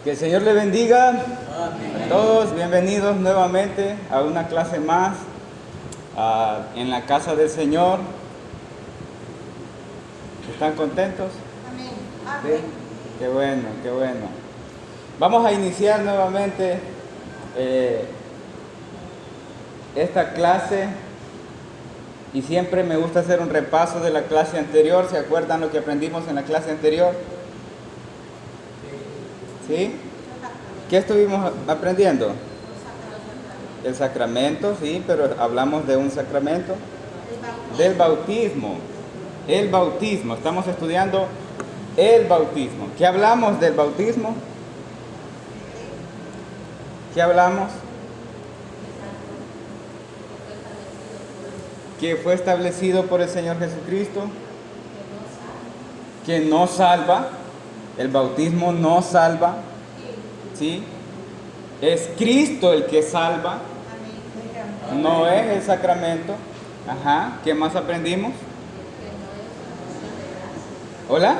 Que el Señor le bendiga a todos. Bienvenidos nuevamente a una clase más en la casa del Señor. ¿Están contentos? Amén. ¿Sí? Qué bueno, qué bueno. Vamos a iniciar nuevamente esta clase. Y siempre me gusta hacer un repaso de la clase anterior. ¿Se acuerdan lo que aprendimos en la clase anterior? ¿Sí? ¿Qué estuvimos aprendiendo? El sacramento, sí, pero hablamos de un sacramento. Del bautismo. El bautismo. Estamos estudiando el bautismo. ¿Qué hablamos del bautismo? ¿Qué hablamos? Que fue establecido por el Señor Jesucristo, que no salva. El bautismo no salva, ¿sí? Es Cristo el que salva, no es el sacramento. Ajá. ¿Qué más aprendimos? ¿Hola?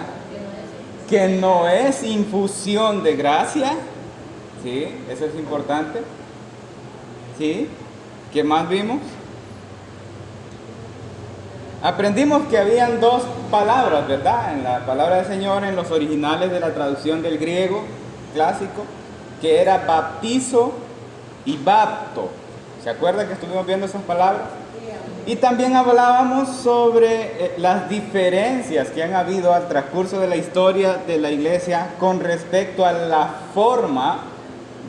Que no es infusión de gracia, ¿sí? Eso es importante, ¿sí? ¿Qué más vimos? Aprendimos que habían dos palabras, ¿verdad? En la palabra del Señor, en los originales de la traducción del griego clásico, que era baptizo y bapto. ¿Se acuerdan que estuvimos viendo esas palabras? Y también hablábamos sobre las diferencias que han habido al transcurso de la historia de la iglesia con respecto a la forma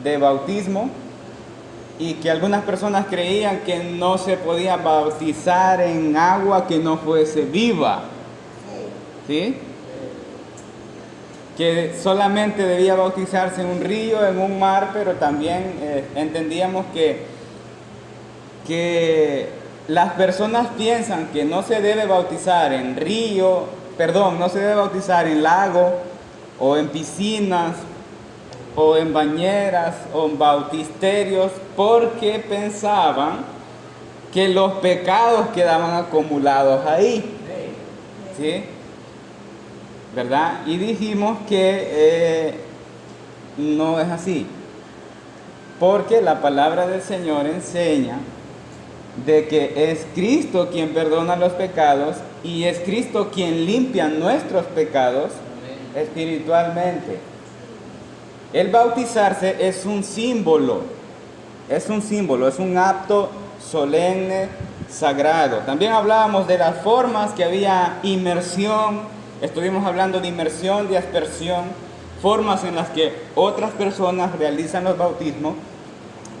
de bautismo, y que algunas personas creían que no se podía bautizar en agua que no fuese viva, ¿sí? Que solamente debía bautizarse en un río, en un mar, pero también entendíamos que las personas piensan que no se debe bautizar en río, no se debe bautizar en lago o en piscinas o en bañeras o en bautisterios, porque pensaban que los pecados quedaban acumulados ahí, ¿sí? ¿Verdad? Y dijimos que no es así, porque la palabra del Señor enseña de que es Cristo quien perdona los pecados y es Cristo quien limpia nuestros pecados espiritualmente. El bautizarse es un símbolo, es un acto solemne, sagrado. También hablábamos de las formas que había: inmersión, estuvimos hablando de inmersión, de aspersión, formas en las que otras personas realizan los bautismos.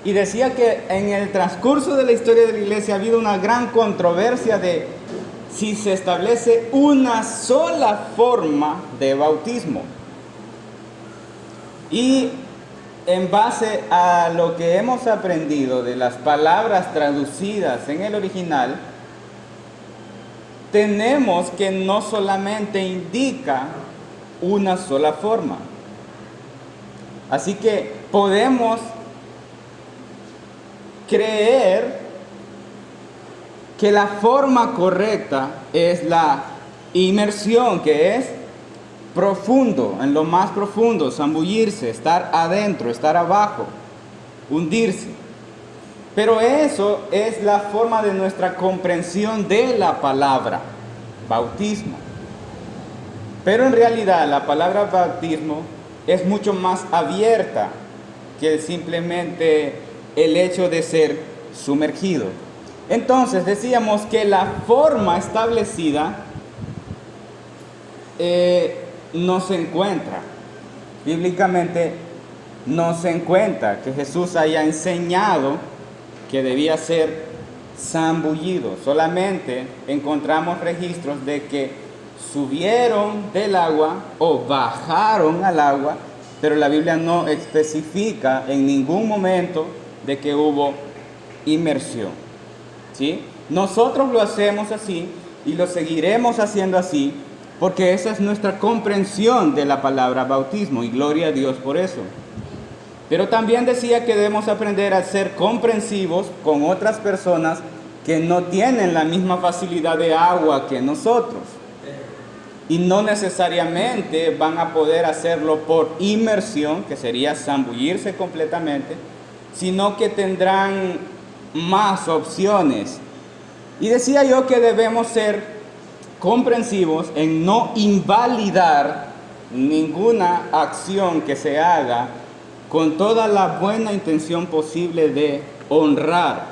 Y decía que en el transcurso de la historia de la iglesia ha habido una gran controversia de si se establece una sola forma de bautismo. Y en base a lo que hemos aprendido de las palabras traducidas en el original, tenemos que no solamente indica una sola forma. Así que podemos creer que la forma correcta es la inmersión, que es profundo, en lo más profundo, zambullirse, estar adentro, estar abajo, hundirse. Pero eso es la forma de nuestra comprensión de la palabra bautismo. Pero en realidad la palabra bautismo es mucho más abierta que simplemente el hecho de ser sumergido. Entonces decíamos que la forma establecida no se encuentra, bíblicamente no se encuentra que Jesús haya enseñado que debía ser zambullido. Solamente encontramos registros de que subieron del agua o bajaron al agua, pero la Biblia no especifica en ningún momento de que hubo inmersión, ¿sí? Nosotros lo hacemos así y lo seguiremos haciendo así, porque esa es nuestra comprensión de la palabra bautismo, y gloria a Dios por eso. Pero también decía que debemos aprender a ser comprensivos con otras personas que no tienen la misma facilidad de agua que nosotros. y no necesariamente van a poder hacerlo por inmersión, que sería zambullirse completamente, sino que tendrán más opciones. Y decía yo que debemos ser comprensivos en no invalidar ninguna acción que se haga con toda la buena intención posible de honrar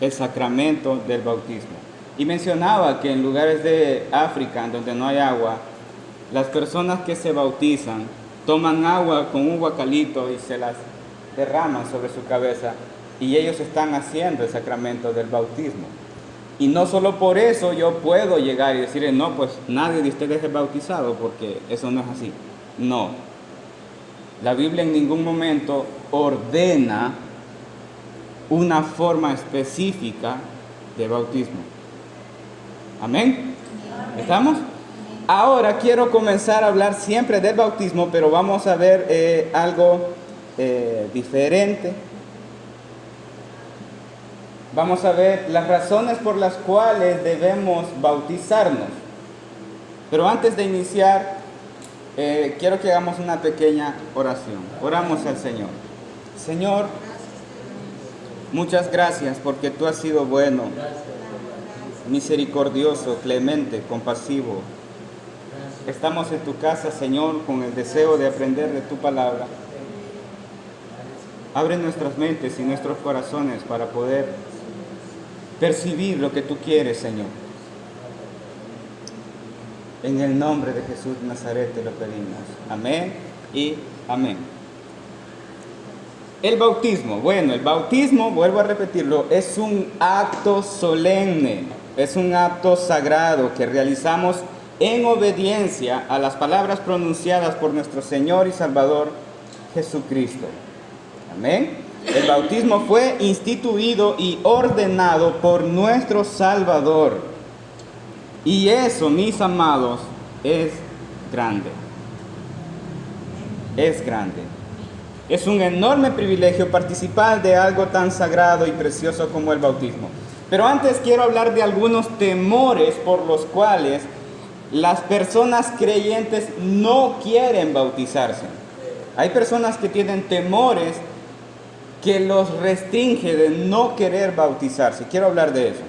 el sacramento del bautismo. Y mencionaba que en lugares de África, en donde no hay agua, las personas que se bautizan toman agua con un guacalito y se las derraman sobre su cabeza, y ellos están haciendo el sacramento del bautismo. Y no solo por eso yo puedo llegar y decirle, no, pues nadie de ustedes es bautizado, porque eso no es así. No. La Biblia en ningún momento ordena una forma específica de bautismo. Amén. ¿Estamos? Ahora quiero comenzar a hablar siempre del bautismo, pero vamos a ver algo diferente. Vamos a ver las razones por las cuales debemos bautizarnos. Pero antes de iniciar, quiero que hagamos una pequeña oración. Oramos al Señor. Señor, muchas gracias porque tú has sido bueno, misericordioso, clemente, compasivo. Estamos en tu casa, Señor, con el deseo de aprender de tu palabra. Abre nuestras mentes y nuestros corazones para poder percibir lo que tú quieres, Señor. En el nombre de Jesús de Nazaret te lo pedimos. Amén y amén. El bautismo. Bueno, el bautismo, vuelvo a repetirlo, es un acto solemne, es un acto sagrado que realizamos en obediencia a las palabras pronunciadas por nuestro Señor y Salvador Jesucristo. Amén. El bautismo fue instituido y ordenado por nuestro Salvador. Y eso, mis amados, es grande. Es grande. Es un enorme privilegio participar de algo tan sagrado y precioso como el bautismo. Pero antes quiero hablar de algunos temores por los cuales las personas creyentes no quieren bautizarse. Hay personas que tienen temores que los restringe de no querer bautizarse. Quiero hablar de eso.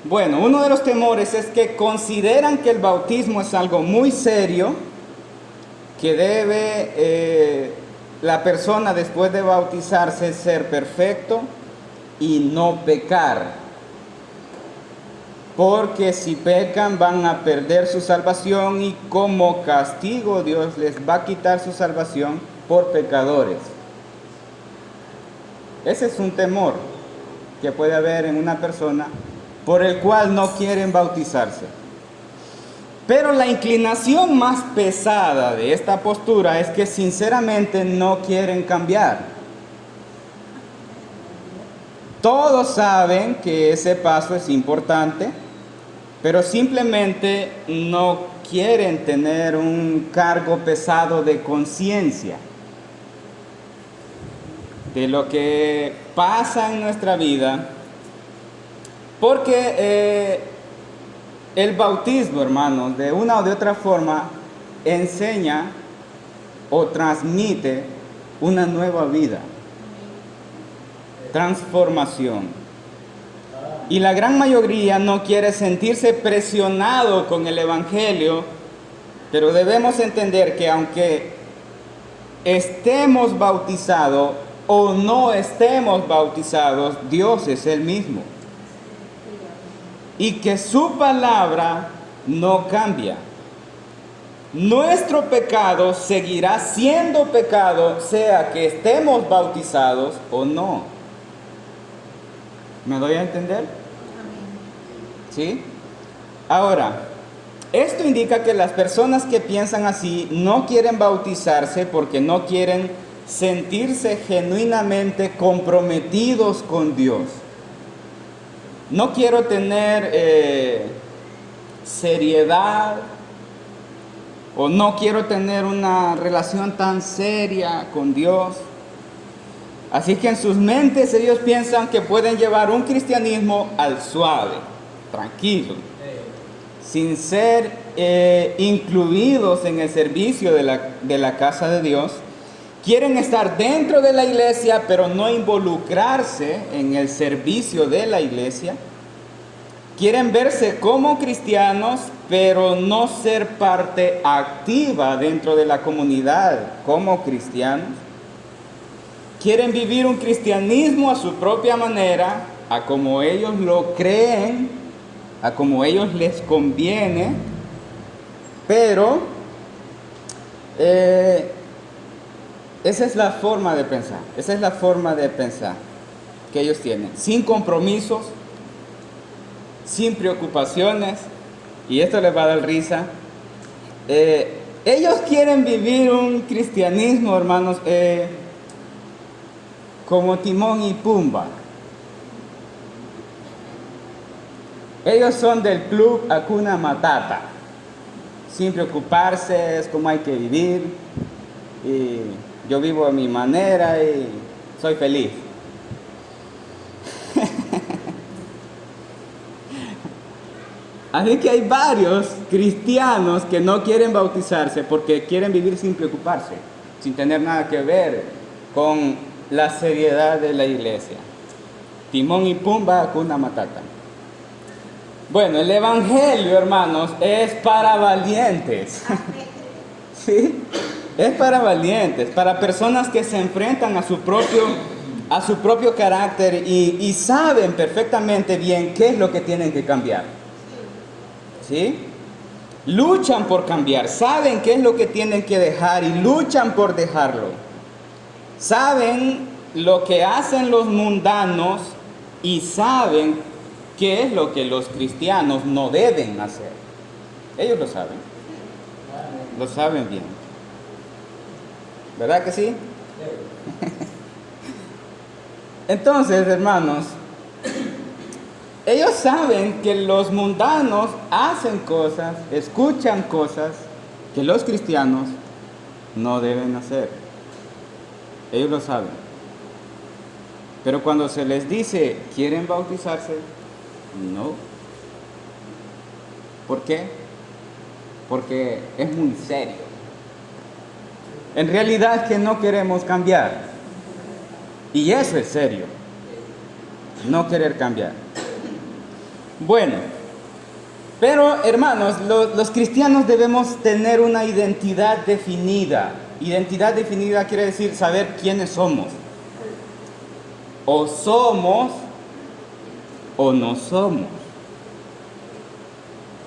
Bueno, uno de los temores es que consideran que el bautismo es algo muy serio, que debe la persona después de bautizarse ser perfecto y no pecar. Porque si pecan van a perder su salvación y como castigo Dios les va a quitar su salvación por pecadores. Ese es un temor que puede haber en una persona por el cual no quieren bautizarse. Pero la inclinación más pesada de esta postura es que sinceramente no quieren cambiar. Todos saben que ese paso es importante, pero simplemente no quieren tener un cargo pesado de conciencia de lo que pasa en nuestra vida, porque el bautismo, hermanos, de una o de otra forma enseña o transmite una nueva vida, transformación. Y la gran mayoría no quiere sentirse presionado con el Evangelio, pero debemos entender que aunque estemos bautizados o no estemos bautizados, Dios es el mismo. Y que su palabra no cambia. Nuestro pecado seguirá siendo pecado, sea que estemos bautizados o no. ¿Me doy a entender? ¿Sí? Ahora, esto indica que las personas que piensan así no quieren bautizarse porque no quieren sentirse genuinamente comprometidos con Dios. No quiero tener seriedad o no quiero tener una relación tan seria con Dios. Así que en sus mentes ellos piensan que pueden llevar un cristianismo al suave, tranquilo, sin ser incluidos en el servicio de la casa de Dios. Quieren estar dentro de la iglesia, pero no involucrarse en el servicio de la iglesia. Quieren verse como cristianos, pero no ser parte activa dentro de la comunidad como cristianos. Quieren vivir un cristianismo a su propia manera, a como ellos lo creen, a como ellos les conviene, pero esa es la forma de pensar, que ellos tienen, sin compromisos, sin preocupaciones, y esto les va a dar risa. Ellos quieren vivir un cristianismo, hermanos, como Timón y Pumba. Ellos son del club Hakuna Matata, sin preocuparse, es como hay que vivir, y yo vivo a mi manera y soy feliz. Así que hay varios cristianos que no quieren bautizarse porque quieren vivir sin preocuparse, sin tener nada que ver con la seriedad de la iglesia. Timón y Pumba, Hakuna Matata. Bueno, el evangelio, hermanos, es para valientes. ¿Sí? Es para valientes, para personas que se enfrentan a su propio carácter y saben perfectamente bien qué es lo que tienen que cambiar. ¿Sí? Luchan por cambiar, saben qué es lo que tienen que dejar y luchan por dejarlo. Saben lo que hacen los mundanos y saben qué es lo que los cristianos no deben hacer. Ellos lo saben bien. ¿Verdad que sí? Entonces, hermanos, ellos saben que los mundanos hacen cosas, escuchan cosas que los cristianos no deben hacer. Ellos lo saben. Pero cuando se les dice, ¿quieren bautizarse? No. ¿Por qué? Porque es muy serio. En realidad es que no queremos cambiar. Y eso es serio. No querer cambiar. Bueno, pero hermanos, los cristianos debemos tener una identidad definida. Identidad definida quiere decir saber quiénes somos. O somos o no somos.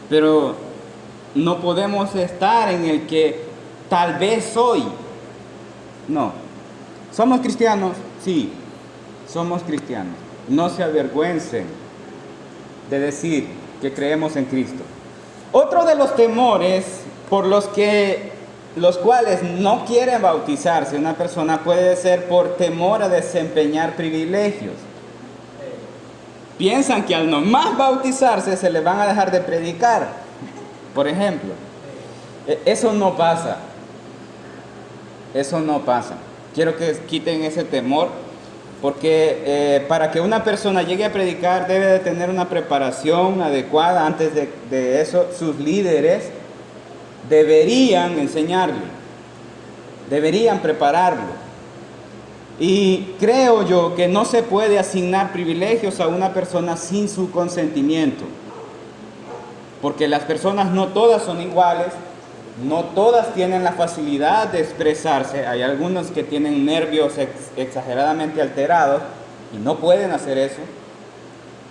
Pero no podemos estar en el que tal vez soy. No. ¿Somos cristianos? Sí, somos cristianos. No se avergüencen de decir que creemos en Cristo. Otro de los temores por los cuales no quieren bautizarse una persona puede ser por temor a desempeñar privilegios. Piensan que al nomás bautizarse se les van a dejar de predicar, por ejemplo. Eso no pasa. Eso no pasa. Quiero que quiten ese temor, porque para que una persona llegue a predicar debe de tener una preparación adecuada. Antes de eso, sus líderes deberían enseñarle, deberían prepararlo. Y creo yo que no se puede asignar privilegios a una persona sin su consentimiento, porque las personas no todas son iguales, no todas tienen la facilidad de expresarse. Hay algunos que tienen nervios exageradamente alterados y no pueden hacer eso.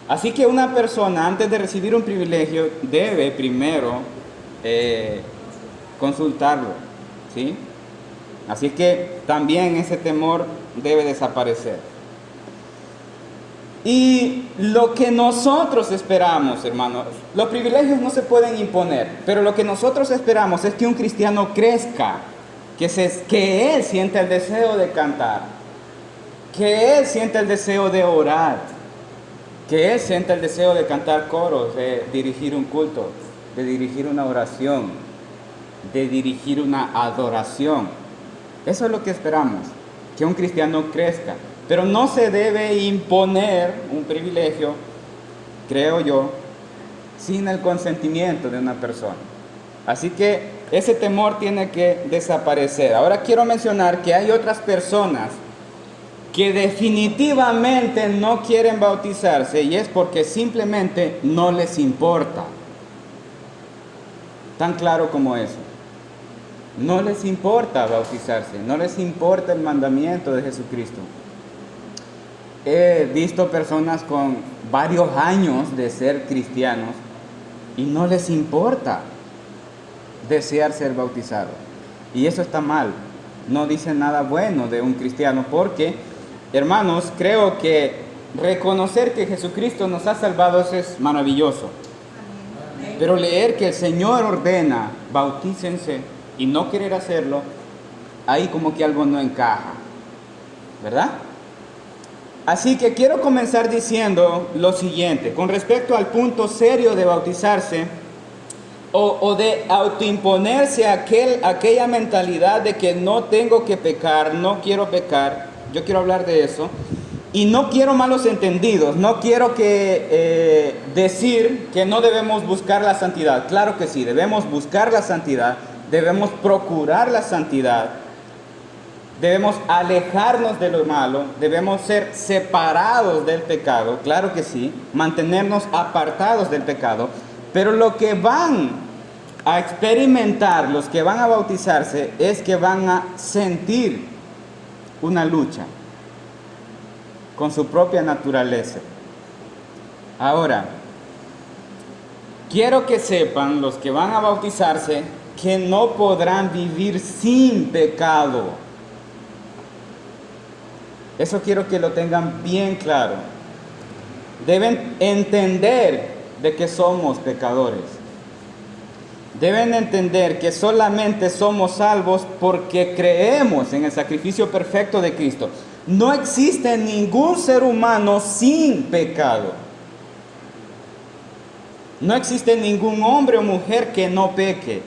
Así que una persona, antes de recibir un privilegio, debe primero consultarlo, ¿sí? Así que también ese temor debe desaparecer. Y lo que nosotros esperamos, hermanos, los privilegios no se pueden imponer, pero lo que nosotros esperamos es que un cristiano crezca, que él sienta el deseo de cantar, que él sienta el deseo de orar, que él sienta el deseo de cantar coros, de dirigir un culto, de dirigir una oración, de dirigir una adoración. Eso es lo que esperamos, que un cristiano crezca. Pero no se debe imponer un privilegio, creo yo, sin el consentimiento de una persona. Así que ese temor tiene que desaparecer. Ahora quiero mencionar que hay otras personas que definitivamente no quieren bautizarse y es porque simplemente no les importa. Tan claro como eso. No les importa bautizarse, no les importa el mandamiento de Jesucristo. He visto personas con varios años de ser cristianos y no les importa desear ser bautizados. Y eso está mal. No dice nada bueno de un cristiano porque, hermanos, creo que reconocer que Jesucristo nos ha salvado eso es maravilloso. Pero leer que el Señor ordena, bautícense, y no querer hacerlo, ahí como que algo no encaja, ¿verdad? Así que quiero comenzar diciendo lo siguiente, con respecto al punto serio de bautizarse, o de autoimponerse aquella mentalidad de que no tengo que pecar, no quiero pecar. Yo quiero hablar de eso. Y no quiero malos entendidos, no quiero decir que no debemos buscar la santidad. Claro que sí, debemos buscar la santidad, debemos procurar la santidad, debemos alejarnos de lo malo, debemos ser separados del pecado, claro que sí, mantenernos apartados del pecado. Pero lo que van a experimentar, los que van a bautizarse, es que van a sentir una lucha con su propia naturaleza. Ahora, quiero que sepan los que van a bautizarse que no podrán vivir sin pecado. Eso quiero que lo tengan bien claro. Deben entender de que somos pecadores. Deben entender que solamente somos salvos porque creemos en el sacrificio perfecto de Cristo. No existe ningún ser humano sin pecado. No existe ningún hombre o mujer que no peque.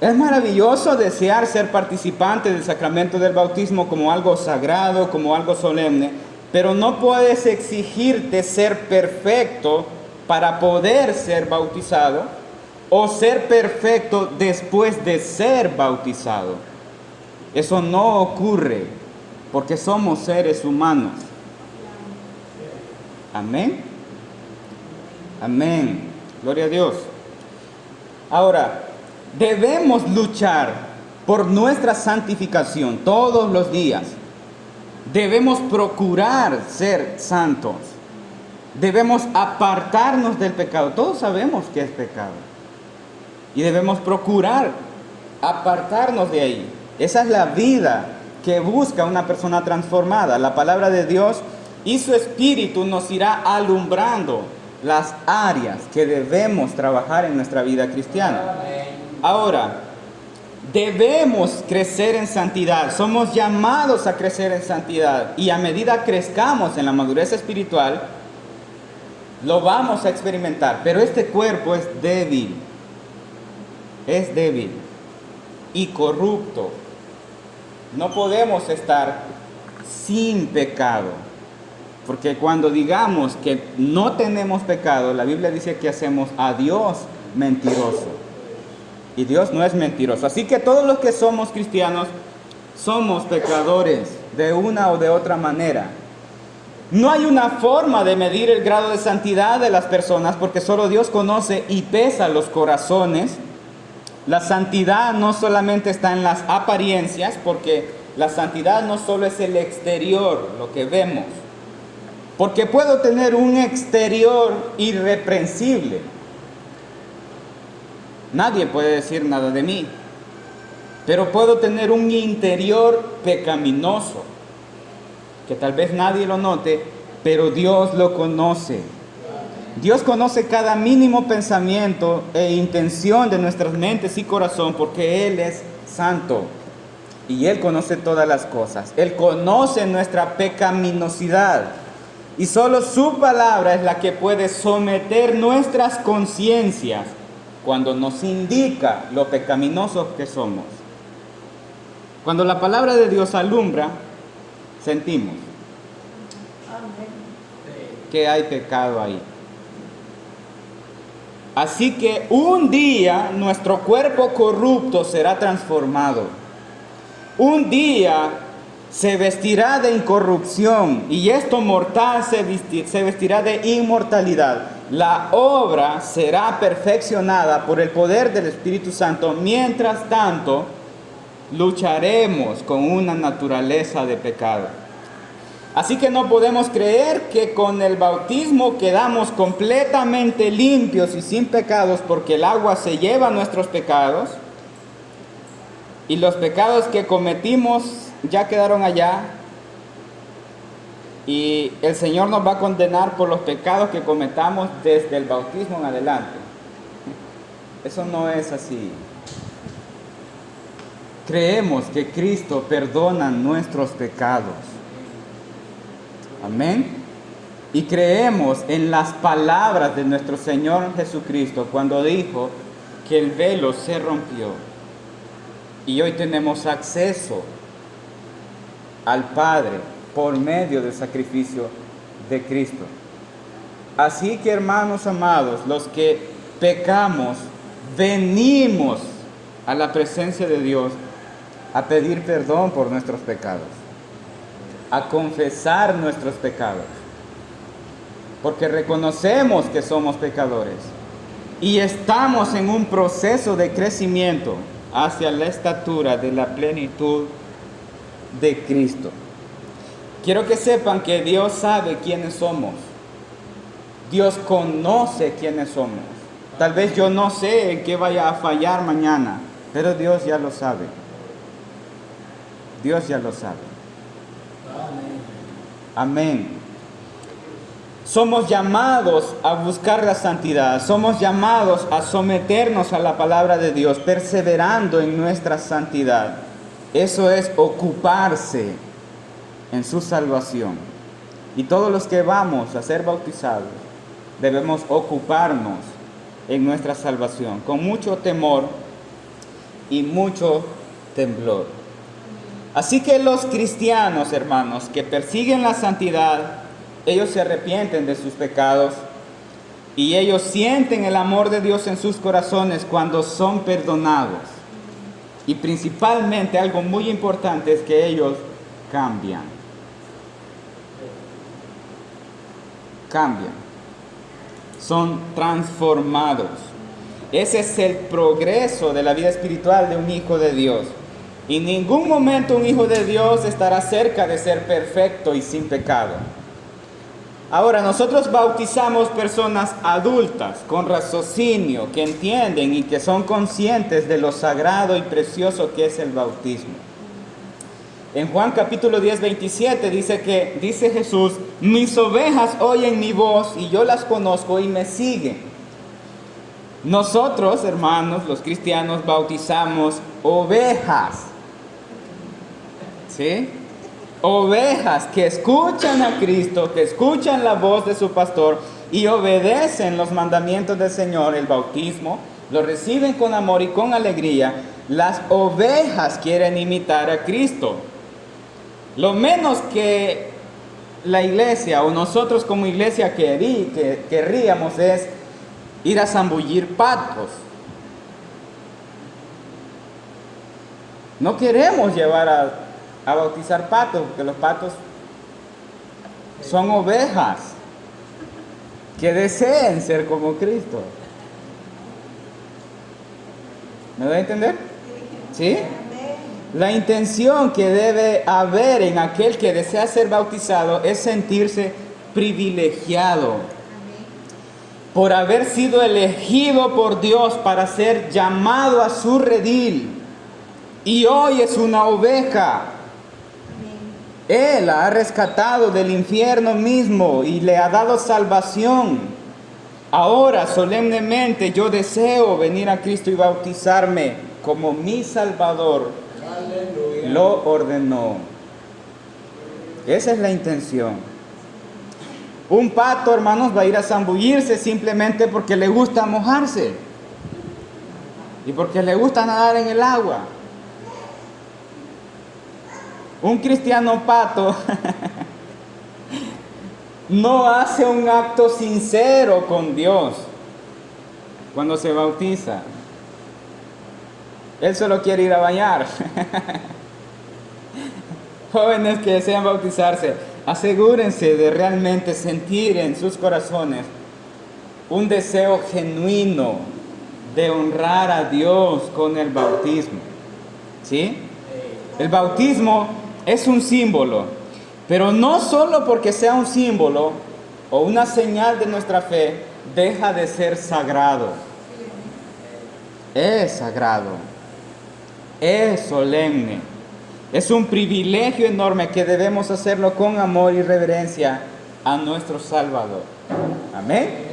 Es maravilloso desear ser participante del sacramento del bautismo como algo sagrado, como algo solemne, pero no puedes exigirte ser perfecto para poder ser bautizado o ser perfecto después de ser bautizado. Eso no ocurre porque somos seres humanos. Amén. Amén. Gloria a Dios. Ahora, debemos luchar por nuestra santificación todos los días. Debemos procurar ser santos. Debemos apartarnos del pecado. Todos sabemos que es pecado. Y debemos procurar apartarnos de ahí. Esa es la vida que busca una persona transformada. La palabra de Dios y su Espíritu nos irá alumbrando las áreas que debemos trabajar en nuestra vida cristiana. Ahora, debemos crecer en santidad. Somos llamados a crecer en santidad. Y a medida crezcamos en la madurez espiritual, lo vamos a experimentar. Pero este cuerpo es débil. Es débil y corrupto. No podemos estar sin pecado. Porque cuando digamos que no tenemos pecado, la Biblia dice que hacemos a Dios mentiroso. Y Dios no es mentiroso. Así que todos los que somos cristianos somos pecadores de una o de otra manera. No hay una forma de medir el grado de santidad de las personas porque solo Dios conoce y pesa los corazones. La santidad no solamente está en las apariencias, porque la santidad no solo es el exterior, lo que vemos. Porque puedo tener un exterior irreprensible. Nadie puede decir nada de mí. Pero puedo tener un interior pecaminoso, que tal vez nadie lo note, pero Dios lo conoce. Dios conoce cada mínimo pensamiento e intención de nuestras mentes y corazón porque Él es santo y Él conoce todas las cosas. Él conoce nuestra pecaminosidad y solo su palabra es la que puede someter nuestras conciencias cuando nos indica lo pecaminosos que somos. Cuando la palabra de Dios alumbra, sentimos que hay pecado ahí. Así que un día nuestro cuerpo corrupto será transformado. Un día se vestirá de incorrupción y esto mortal se vestirá de inmortalidad. La obra será perfeccionada por el poder del Espíritu Santo. Mientras tanto, lucharemos con una naturaleza de pecado. Así que no podemos creer que con el bautismo quedamos completamente limpios y sin pecados, porque el agua se lleva nuestros pecados y los pecados que cometimos ya quedaron allá y el Señor nos va a condenar por los pecados que cometamos desde el bautismo en adelante. Eso no es así. Creemos que Cristo perdona nuestros pecados. Amén. Y creemos en las palabras de nuestro Señor Jesucristo cuando dijo que el velo se rompió y hoy tenemos acceso al Padre por medio del sacrificio de Cristo. Así que, hermanos amados, los que pecamos, venimos a la presencia de Dios a pedir perdón por nuestros pecados, a confesar nuestros pecados, porque reconocemos que somos pecadores y estamos en un proceso de crecimiento hacia la estatura de la plenitud de Cristo. Quiero que sepan que Dios sabe quiénes somos. Dios conoce quiénes somos. Tal vez yo no sé en qué vaya a fallar mañana, pero Dios ya lo sabe. Dios ya lo sabe. Amén. Somos llamados a buscar la santidad. Somos llamados a someternos a la palabra de Dios, perseverando en nuestra santidad. Eso es ocuparse en su salvación. Y todos los que vamos a ser bautizados debemos ocuparnos en nuestra salvación con mucho temor y mucho temblor. Así que los cristianos, hermanos, que persiguen la santidad, ellos se arrepienten de sus pecados y ellos sienten el amor de Dios en sus corazones cuando son perdonados. Y principalmente algo muy importante es que ellos cambian. Cambian. Son transformados. Ese es el progreso de la vida espiritual de un hijo de Dios. En ningún momento un hijo de Dios estará cerca de ser perfecto y sin pecado. Ahora, nosotros bautizamos personas adultas, con raciocinio, que entienden y que son conscientes de lo sagrado y precioso que es el bautismo. En Juan capítulo 10, 27 dice Jesús: mis ovejas oyen mi voz y yo las conozco y me siguen. Nosotros, hermanos, los cristianos, bautizamos ovejas. ¿Sí? Ovejas que escuchan a Cristo, que escuchan la voz de su pastor y obedecen los mandamientos del Señor, el bautismo, lo reciben con amor y con alegría. Las ovejas quieren imitar a Cristo. Lo menos que la iglesia o nosotros como iglesia querríamos es ir a zambullir patos. No queremos llevar a bautizar patos, porque los patos son ovejas que deseen ser como Cristo. ¿Me doy a entender? ¿Sí? La intención que debe haber en aquel que desea ser bautizado es sentirse privilegiado por haber sido elegido por Dios para ser llamado a su redil. Y hoy es una oveja. Él la ha rescatado del infierno mismo y le ha dado salvación. Ahora, solemnemente, yo deseo venir a Cristo y bautizarme como mi Salvador. Aleluya. Lo ordenó. Esa es la intención. Un pato, hermanos, va a ir a zambullirse simplemente porque le gusta mojarse y porque le gusta nadar en el agua. Un cristiano pato no hace un acto sincero con Dios. cuando se bautiza? Él solo quiere ir a bañar. Jóvenes que desean bautizarse, asegúrense de realmente sentir en sus corazones un deseo genuino de honrar a Dios con el bautismo. ¿Sí? El bautismo es un símbolo, pero no solo porque sea un símbolo o una señal de nuestra fe, deja de ser sagrado. Es sagrado, es solemne, es un privilegio enorme que debemos hacerlo con amor y reverencia a nuestro Salvador. Amén.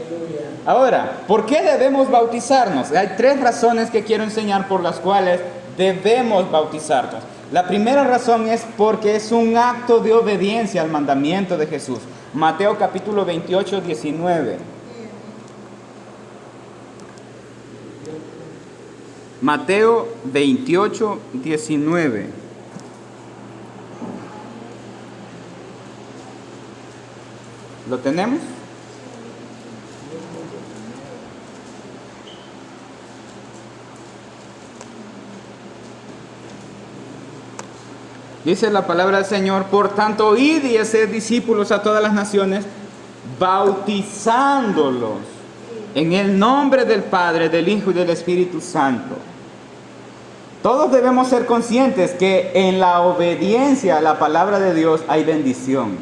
Ahora, ¿por qué debemos bautizarnos? Hay 3 razones que quiero enseñar por las cuales debemos bautizarnos. La primera razón es porque es un acto de obediencia al mandamiento de Jesús. Mateo capítulo 28, 19. Mateo 28, 19. ¿Lo tenemos? Dice la palabra del Señor: por tanto, id y haced discípulos a todas las naciones, bautizándolos en el nombre del Padre, del Hijo y del Espíritu Santo. Todos debemos ser conscientes que en la obediencia a la palabra de Dios hay bendición.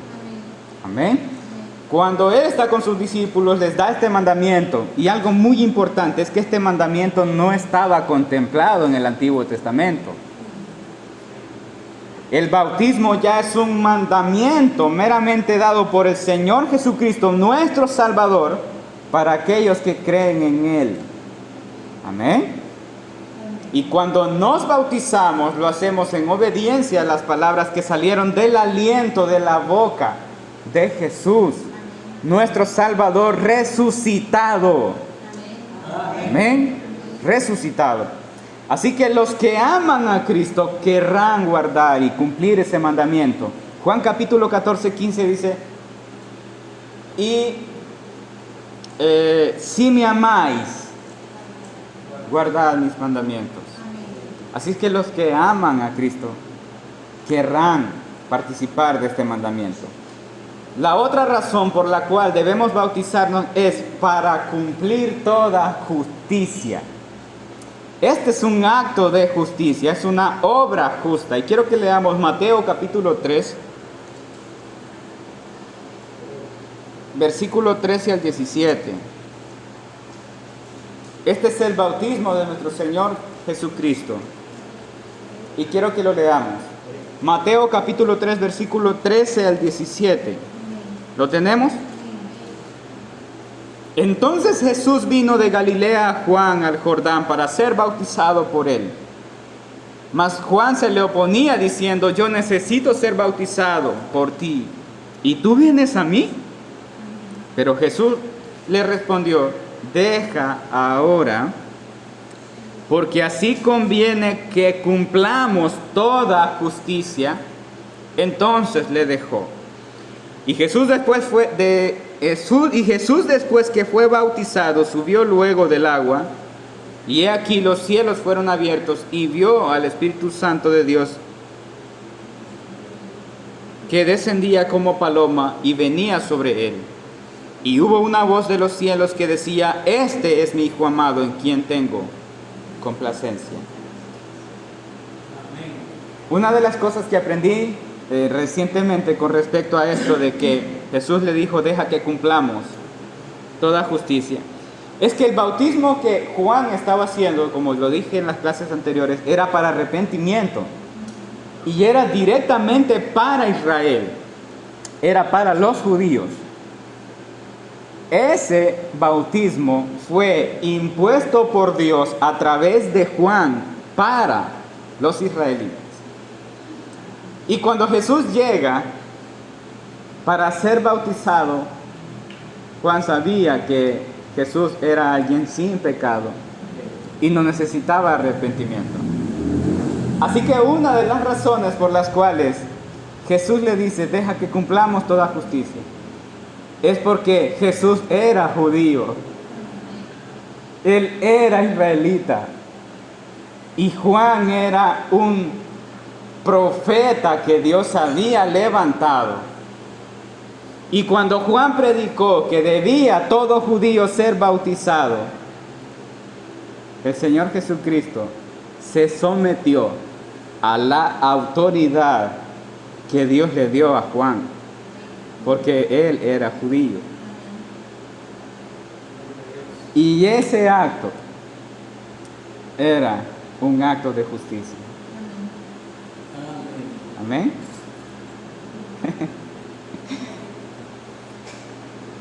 Amén. Cuando Él está con sus discípulos, les da este mandamiento. Y algo muy importante es que este mandamiento no estaba contemplado en el Antiguo Testamento. El bautismo ya es un mandamiento meramente dado por el Señor Jesucristo, nuestro Salvador, para aquellos que creen en Él. Amén. Y cuando nos bautizamos, lo hacemos en obediencia a las palabras que salieron del aliento de la boca de Jesús, nuestro Salvador resucitado. Amén. Resucitado. Así que los que aman a Cristo querrán guardar y cumplir ese mandamiento. Juan capítulo 14, 15 dice: y si me amáis, guardad mis mandamientos. Así que los que aman a Cristo querrán participar de este mandamiento. La otra razón por la cual debemos bautizarnos es para cumplir toda justicia. Este es un acto de justicia, es una obra justa. Y quiero que leamos Mateo capítulo 3, versículo 13 al 17. Este es el bautismo de nuestro Señor Jesucristo. Y quiero que lo leamos. Mateo capítulo 3, versículo 13 al 17. ¿Lo tenemos? Entonces Jesús vino de Galilea a Juan al Jordán para ser bautizado por él. Mas Juan se le oponía diciendo: yo necesito ser bautizado por ti, ¿y tú vienes a mí? Pero Jesús le respondió: deja ahora, porque así conviene que cumplamos toda justicia. Entonces le dejó. Y Jesús después que fue bautizado, subió luego del agua, y he aquí los cielos fueron abiertos, y vio al Espíritu Santo de Dios que descendía como paloma y venía sobre él. Y hubo una voz de los cielos que decía: este es mi Hijo amado, en quien tengo complacencia. Una de las cosas que aprendí recientemente con respecto a esto de que Jesús le dijo: deja que cumplamos toda justicia, es que el bautismo que Juan estaba haciendo, como lo dije en las clases anteriores, era para arrepentimiento y era directamente para Israel, era para los judíos. Ese bautismo fue impuesto por Dios a través de Juan para los israelitas. Y cuando Jesús llega para ser bautizado, Juan sabía que Jesús era alguien sin pecado y no necesitaba arrepentimiento. Así que una de las razones por las cuales Jesús le dice: deja que cumplamos toda justicia, es porque Jesús era judío. Él era israelita. Y Juan era un profeta que Dios había levantado. Y cuando Juan predicó que debía todo judío ser bautizado, el Señor Jesucristo se sometió a la autoridad que Dios le dio a Juan, porque él era judío. Y ese acto era un acto de justicia. Amén.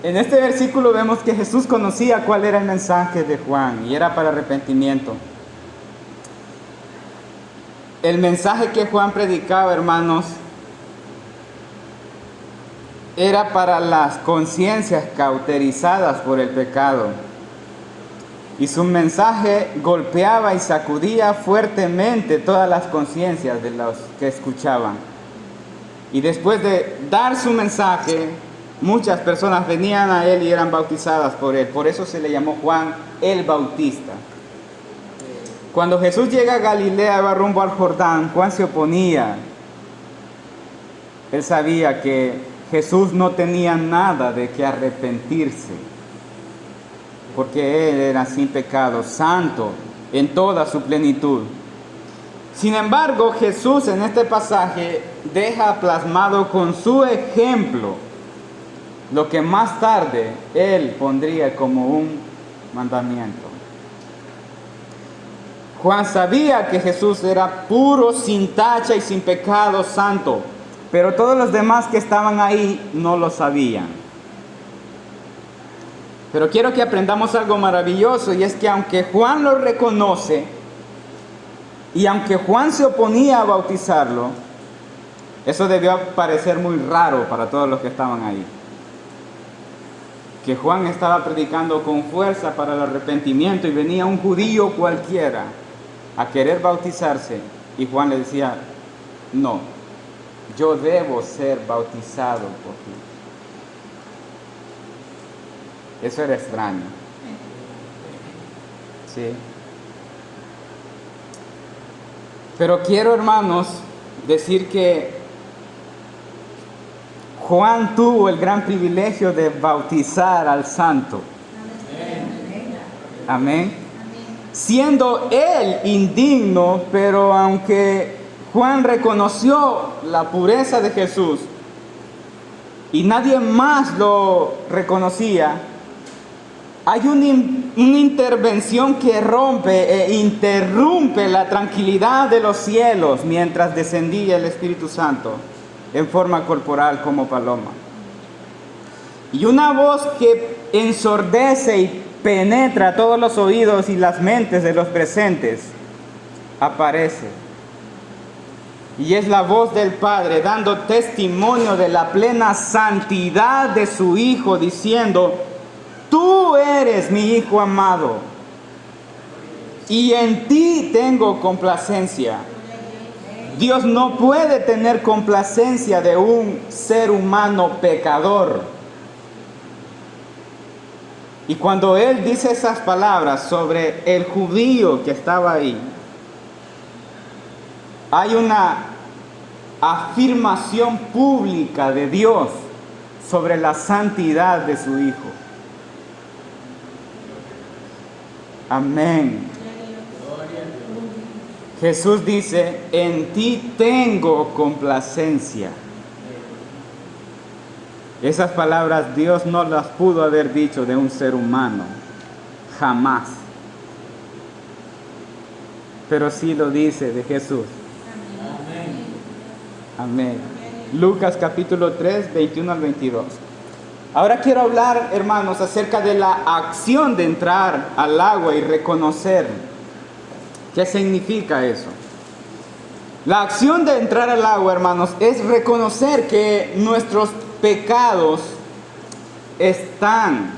En este versículo vemos que Jesús conocía cuál era el mensaje de Juan y era para arrepentimiento. El mensaje que Juan predicaba, hermanos, era para las conciencias cauterizadas por el pecado. Y su mensaje golpeaba y sacudía fuertemente todas las conciencias de los que escuchaban. Y después de dar su mensaje, muchas personas venían a él y eran bautizadas por él. Por eso se le llamó Juan el Bautista. Cuando Jesús llega a Galilea, va rumbo al Jordán, Juan se oponía. Él sabía que Jesús no tenía nada de que arrepentirse, porque él era sin pecado, santo en toda su plenitud. Sin embargo, Jesús en este pasaje deja plasmado con su ejemplo lo que más tarde él pondría como un mandamiento. Juan sabía que Jesús era puro, sin tacha y sin pecado, santo, pero todos los demás que estaban ahí no lo sabían. Pero quiero que aprendamos algo maravilloso, y es que aunque Juan lo reconoce y aunque Juan se oponía a bautizarlo, eso debió parecer muy raro para todos los que estaban ahí. Que Juan estaba predicando con fuerza para el arrepentimiento y venía un judío cualquiera a querer bautizarse y Juan le decía: no, yo debo ser bautizado por ti. Eso era extraño. Sí. Pero quiero, hermanos, decir que Juan tuvo el gran privilegio de bautizar al santo. Amén. Siendo él indigno, pero aunque Juan reconoció la pureza de Jesús y nadie más lo reconocía, hay una intervención que rompe e interrumpe la tranquilidad de los cielos mientras descendía el Espíritu Santo en forma corporal como paloma. Y una voz que ensordece y penetra todos los oídos y las mentes de los presentes aparece. Y es la voz del Padre dando testimonio de la plena santidad de su Hijo, diciendo: tú eres mi Hijo amado, y en ti tengo complacencia. Dios no puede tener complacencia de un ser humano pecador. Y cuando Él dice esas palabras sobre el judío que estaba ahí, hay una afirmación pública de Dios sobre la santidad de su Hijo. Amén. Jesús dice: en ti tengo complacencia. Esas palabras Dios no las pudo haber dicho de un ser humano, jamás. Pero sí lo dice de Jesús. Amén. Lucas capítulo 3, 21 al 22. Ahora quiero hablar, hermanos, acerca de la acción de entrar al agua y reconocer. ¿Qué significa eso? La acción de entrar al agua, hermanos, es reconocer que nuestros pecados están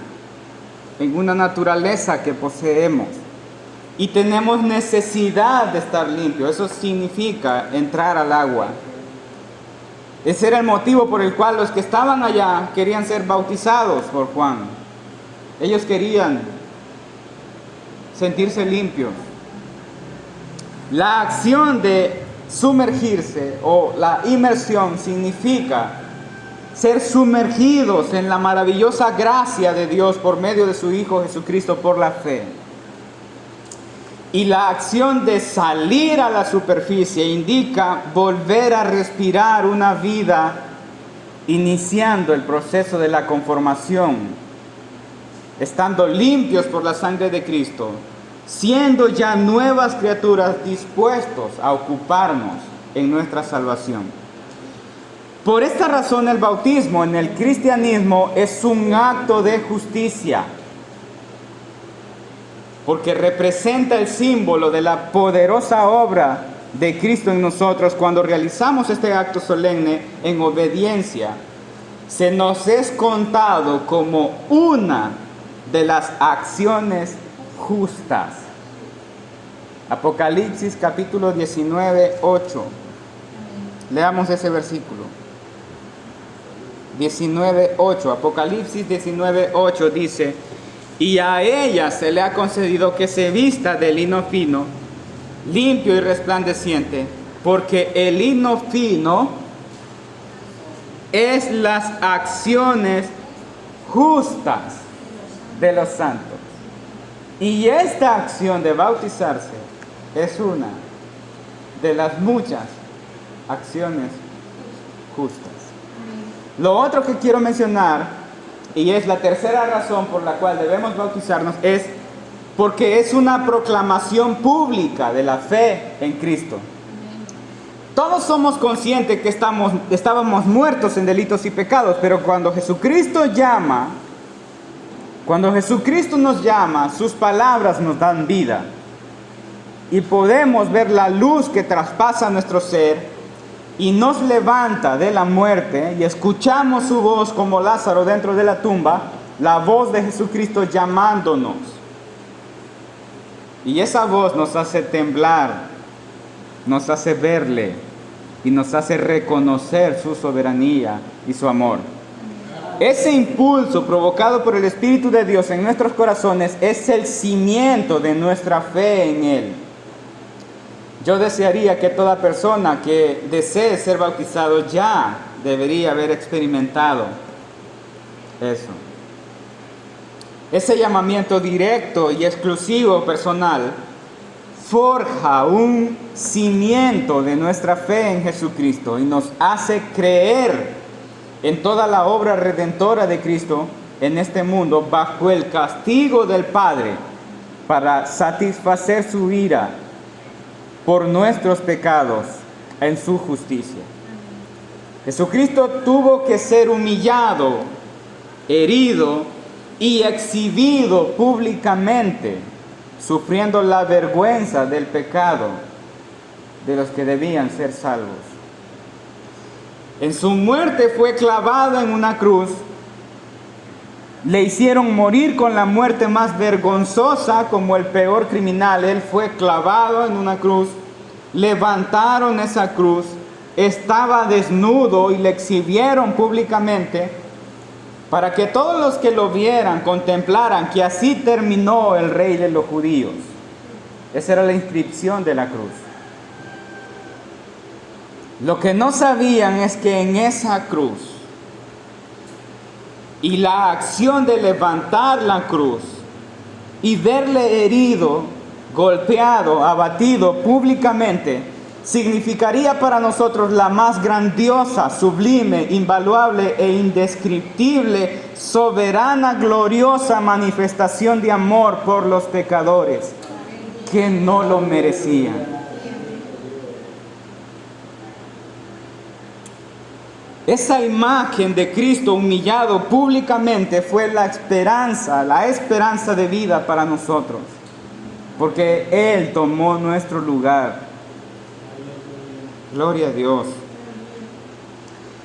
en una naturaleza que poseemos y tenemos necesidad de estar limpios. Eso significa entrar al agua. Ese era el motivo por el cual los que estaban allá querían ser bautizados por Juan. Ellos querían sentirse limpios. La acción de sumergirse o la inmersión significa ser sumergidos en la maravillosa gracia de Dios por medio de su Hijo Jesucristo por la fe. Y la acción de salir a la superficie indica volver a respirar una vida iniciando el proceso de la conformación, estando limpios por la sangre de Cristo, siendo ya nuevas criaturas dispuestos a ocuparnos en nuestra salvación. Por esta razón el bautismo en el cristianismo es un acto de justicia, porque representa el símbolo de la poderosa obra de Cristo en nosotros. Cuando realizamos este acto solemne en obediencia, se nos es contado como una de las acciones justas. Apocalipsis capítulo 19, 8. Leamos ese versículo. 19, 8. Apocalipsis 19, 8 dice: y a ella se le ha concedido que se vista de lino fino, limpio y resplandeciente, porque el lino fino es las acciones justas de los santos. Y esta acción de bautizarse es una de las muchas acciones justas. Lo otro que quiero mencionar, y es la tercera razón por la cual debemos bautizarnos, es porque es una proclamación pública de la fe en Cristo. Todos somos conscientes que estábamos muertos en delitos y pecados, pero cuando Jesucristo nos llama, sus palabras nos dan vida. Y podemos ver la luz que traspasa nuestro ser y nos levanta de la muerte, y escuchamos su voz como Lázaro dentro de la tumba, la voz de Jesucristo llamándonos. Y esa voz nos hace temblar, nos hace verle y nos hace reconocer su soberanía y su amor. Ese impulso provocado por el Espíritu de Dios en nuestros corazones es el cimiento de nuestra fe en Él. Yo desearía que toda persona que desee ser bautizado ya debería haber experimentado eso. Ese llamamiento directo y exclusivo personal forja un cimiento de nuestra fe en Jesucristo y nos hace creer en toda la obra redentora de Cristo en este mundo bajo el castigo del Padre para satisfacer su ira por nuestros pecados en su justicia. Jesucristo tuvo que ser humillado, herido y exhibido públicamente, sufriendo la vergüenza del pecado de los que debían ser salvos. En su muerte fue clavado en una cruz. Le hicieron morir con la muerte más vergonzosa, como el peor criminal. Él fue clavado en una cruz, levantaron esa cruz, estaba desnudo y le exhibieron públicamente para que todos los que lo vieran contemplaran que así terminó el rey de los judíos. Esa era la inscripción de la cruz. Lo que no sabían es que en esa cruz, y la acción de levantar la cruz y verle herido, golpeado, abatido públicamente, significaría para nosotros la más grandiosa, sublime, invaluable e indescriptible, soberana, gloriosa manifestación de amor por los pecadores que no lo merecían. Esa imagen de Cristo humillado públicamente fue la esperanza de vida para nosotros, porque Él tomó nuestro lugar. Gloria a Dios.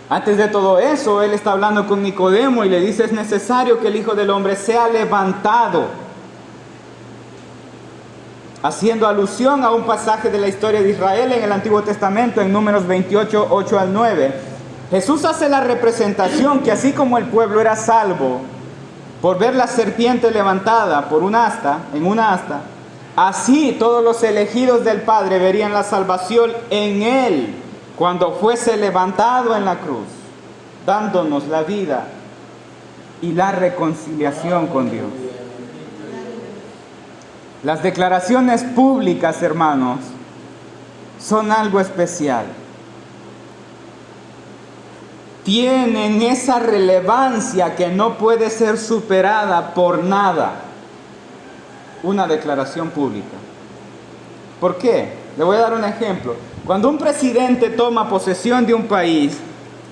Antes de todo eso, Él está hablando con Nicodemo y le dice: es necesario que el Hijo del Hombre sea levantado, haciendo alusión a un pasaje de la historia de Israel en el Antiguo Testamento, en Números 28, 8 al 9. Jesús hace la representación que así como el pueblo era salvo por ver la serpiente levantada por en una asta, Así todos los elegidos del Padre verían la salvación en Él cuando fuese levantado en la cruz, dándonos la vida y la reconciliación con Dios. Las declaraciones públicas, hermanos, son algo especial. Tienen esa relevancia que no puede ser superada por nada. Una declaración pública. ¿Por qué? Le voy a dar un ejemplo. Cuando un presidente toma posesión de un país,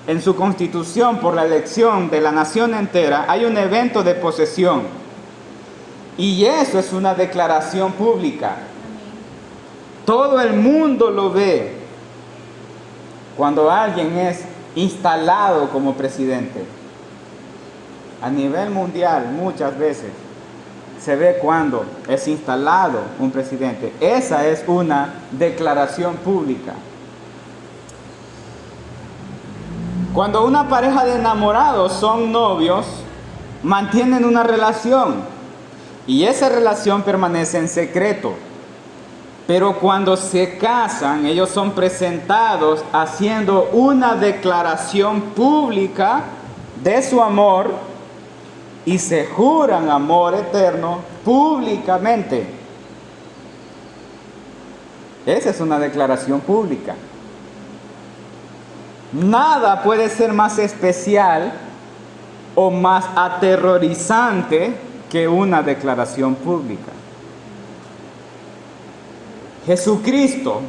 en su constitución por la elección de la nación entera, hay un evento de posesión. Y eso es una declaración pública. Todo el mundo lo ve cuando alguien es instalado como presidente. A nivel mundial, muchas veces, se ve cuando es instalado un presidente. Esa es una declaración pública. Cuando una pareja de enamorados son novios, mantienen una relación y esa relación permanece en secreto. Pero cuando se casan, ellos son presentados haciendo una declaración pública de su amor y se juran amor eterno públicamente. Esa es una declaración pública. Nada puede ser más especial o más aterrorizante que una declaración pública. Jesucristo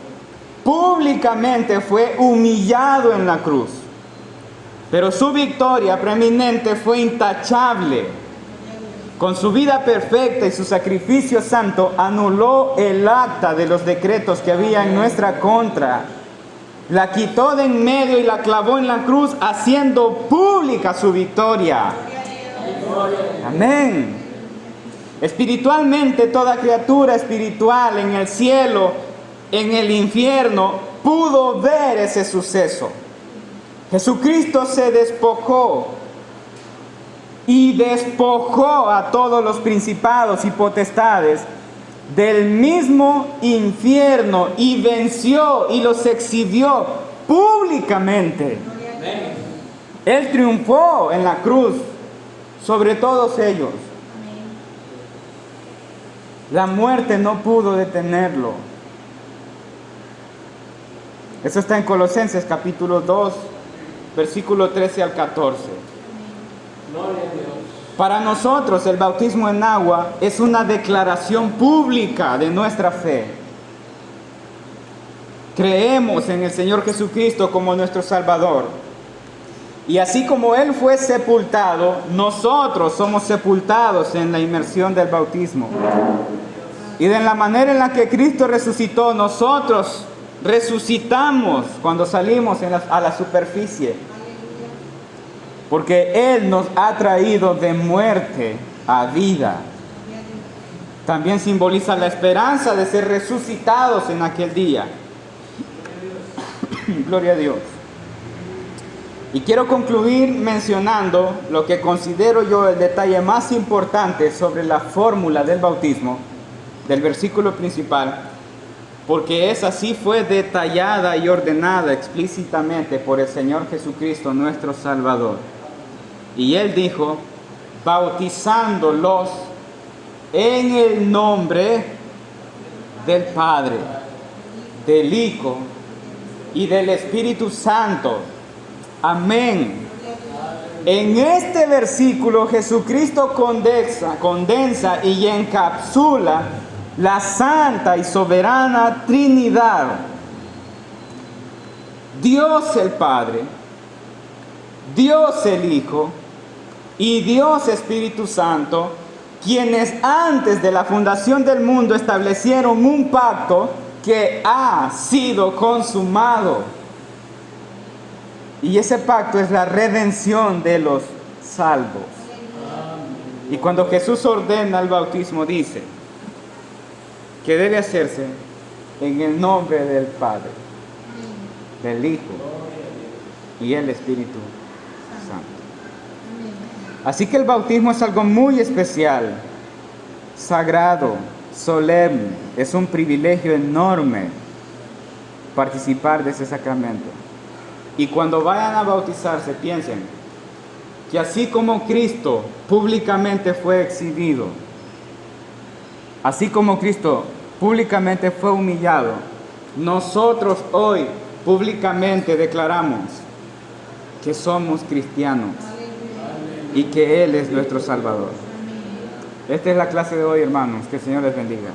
públicamente fue humillado en la cruz, pero su victoria preeminente fue intachable. Con su vida perfecta y su sacrificio santo anuló el acta de los decretos que había en nuestra contra. La quitó de en medio y la clavó en la cruz, haciendo pública su victoria. Amén. Espiritualmente, toda criatura espiritual en el cielo, en el infierno, pudo ver ese suceso. Jesucristo se despojó y despojó a todos los principados y potestades del mismo infierno y venció y los exhibió públicamente. Él triunfó en la cruz sobre todos ellos. La muerte no pudo detenerlo. Eso está en Colosenses capítulo 2, versículo 13 al 14. Para nosotros el bautismo en agua es una declaración pública de nuestra fe. Creemos en el Señor Jesucristo como nuestro Salvador. Y así como Él fue sepultado, nosotros somos sepultados en la inmersión del bautismo. Y de la manera en la que Cristo resucitó, nosotros resucitamos cuando salimos a la superficie. Porque Él nos ha traído de muerte a vida. También simboliza la esperanza de ser resucitados en aquel día. Gloria a Dios. Y quiero concluir mencionando lo que considero yo el detalle más importante sobre la fórmula del bautismo, del versículo principal, porque esa sí fue detallada y ordenada explícitamente por el Señor Jesucristo, nuestro Salvador. Y Él dijo, bautizándolos en el nombre del Padre, del Hijo y del Espíritu Santo. Amén. En este versículo Jesucristo condensa y encapsula la santa y soberana Trinidad. Dios el Padre, Dios el Hijo y Dios Espíritu Santo, quienes antes de la fundación del mundo establecieron un pacto que ha sido consumado. Y ese pacto es la redención de los salvos. Y cuando Jesús ordena el bautismo, dice que debe hacerse en el nombre del Padre, del Hijo y el Espíritu Santo. Así que el bautismo es algo muy especial, sagrado, solemne, es un privilegio enorme participar de ese sacramento. Y cuando vayan a bautizarse, piensen que así como Cristo públicamente fue exhibido, así como Cristo públicamente fue humillado, nosotros hoy públicamente declaramos que somos cristianos y que Él es nuestro Salvador. Esta es la clase de hoy, hermanos. Que el Señor les bendiga.